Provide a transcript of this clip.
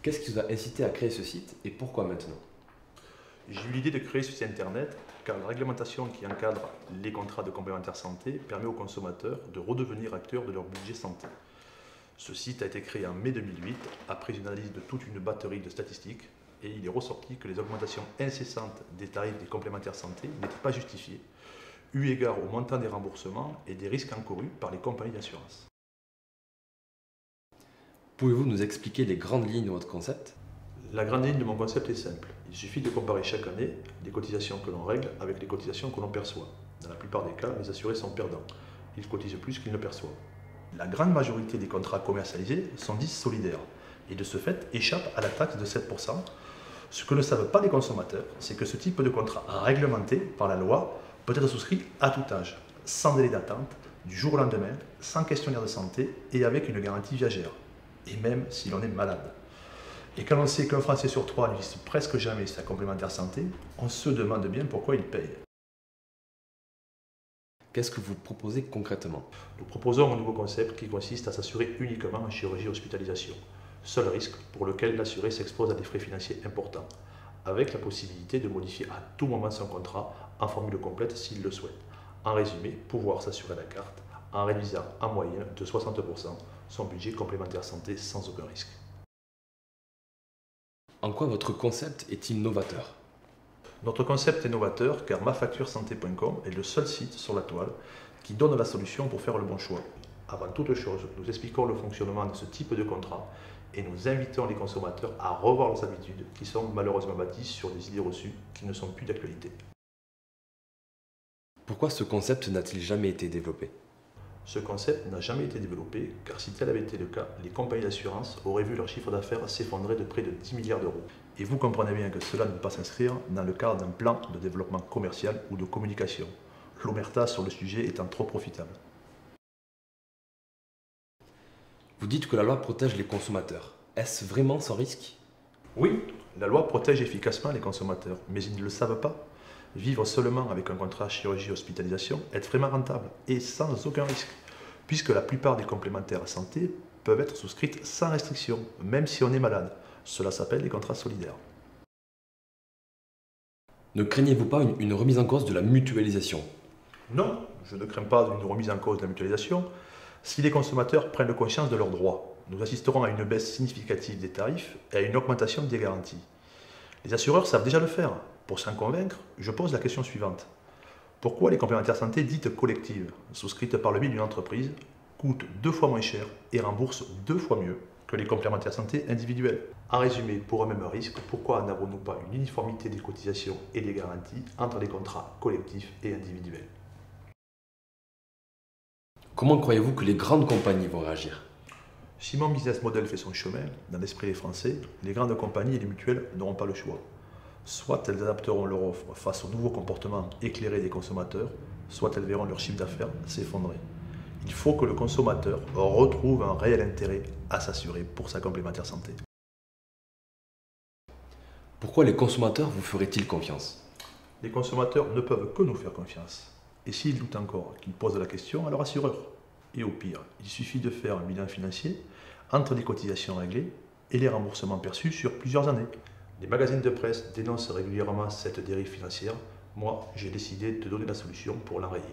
Qu'est-ce qui vous a incité à créer ce site et pourquoi maintenant? J'ai eu l'idée de créer ce site internet car la réglementation qui encadre les contrats de complémentaire santé permet aux consommateurs de redevenir acteurs de leur budget santé. Ce site a été créé en mai 2008 après une analyse de toute une batterie de statistiques et il est ressorti que les augmentations incessantes des tarifs des complémentaires santé n'étaient pas justifiées, eu égard au montant des remboursements et des risques encourus par les compagnies d'assurance. Pouvez-vous nous expliquer les grandes lignes de votre concept? La grande ligne de mon concept est simple. Il suffit de comparer chaque année les cotisations que l'on règle avec les cotisations que l'on perçoit. Dans la plupart des cas, les assurés sont perdants. Ils cotisent plus qu'ils ne perçoivent. La grande majorité des contrats commercialisés sont dits solidaires et de ce fait échappent à la taxe de 7%. Ce que ne savent pas les consommateurs, c'est que ce type de contrat réglementé par la loi peut être souscrit à tout âge, sans délai d'attente, du jour au lendemain, sans questionnaire de santé et avec une garantie viagère, et même si l'on est malade. Et quand on sait qu'un Français sur trois n'utilise presque jamais sa complémentaire santé, on se demande bien pourquoi il paye. Qu'est-ce que vous proposez concrètement? Nous proposons un nouveau concept qui consiste à s'assurer uniquement en chirurgie et hospitalisation, seul risque pour lequel l'assuré s'expose à des frais financiers importants, avec la possibilité de modifier à tout moment son contrat en formule complète s'il le souhaite. En résumé, pouvoir s'assurer à la carte en réduisant en moyenne de 60% son budget complémentaire santé sans aucun risque. En quoi votre concept est-il novateur? Notre concept est novateur car mafacturesanté.com est le seul site sur la toile qui donne la solution pour faire le bon choix. Avant toute chose, nous expliquons le fonctionnement de ce type de contrat et nous invitons les consommateurs à revoir leurs habitudes qui sont malheureusement bâties sur des idées reçues qui ne sont plus d'actualité. Pourquoi ce concept n'a-t-il jamais été développé? Ce concept n'a jamais été développé car si tel avait été le cas, les compagnies d'assurance auraient vu leur chiffre d'affaires s'effondrer de près de 10 milliards d'euros. Et vous comprenez bien que cela ne peut pas s'inscrire dans le cadre d'un plan de développement commercial ou de communication, l'omerta sur le sujet étant trop profitable. Vous dites que la loi protège les consommateurs. Est-ce vraiment sans risque? Oui, la loi protège efficacement les consommateurs, mais ils ne le savent pas. Vivre seulement avec un contrat chirurgie-hospitalisation est vraiment rentable et sans aucun risque, puisque la plupart des complémentaires santé peuvent être souscrites sans restriction, même si on est malade. Cela s'appelle les contrats solidaires. Ne craignez-vous pas une remise en cause de la mutualisation? Non, je ne crains pas une remise en cause de la mutualisation. Si les consommateurs prennent conscience de leurs droits, nous assisterons à une baisse significative des tarifs et à une augmentation des garanties. Les assureurs savent déjà le faire. Pour s'en convaincre, je pose la question suivante. Pourquoi les complémentaires santé dites collectives, souscrites par le biais d'une entreprise, coûtent 2 fois moins cher et remboursent 2 fois mieux que les complémentaires santé individuels? En résumé, pour un même risque, pourquoi n'avons-nous pas une uniformité des cotisations et des garanties entre les contrats collectifs et individuels? Comment croyez-vous que les grandes compagnies vont réagir? Si mon business model fait son chemin, dans l'esprit des Français, les grandes compagnies et les mutuelles n'auront pas le choix. Soit elles adapteront leur offre face aux nouveaux comportements éclairés des consommateurs, soit elles verront leur chiffre d'affaires s'effondrer. Il faut que le consommateur retrouve un réel intérêt à s'assurer pour sa complémentaire santé. Pourquoi les consommateurs vous feraient-ils confiance? Les consommateurs ne peuvent que nous faire confiance. Et s'ils doutent encore, qu'ils posent la question à leur assureur. Et au pire, il suffit de faire un bilan financier entre les cotisations réglées et les remboursements perçus sur plusieurs années. Les magazines de presse dénoncent régulièrement cette dérive financière. Moi, j'ai décidé de donner la solution pour l'enrayer.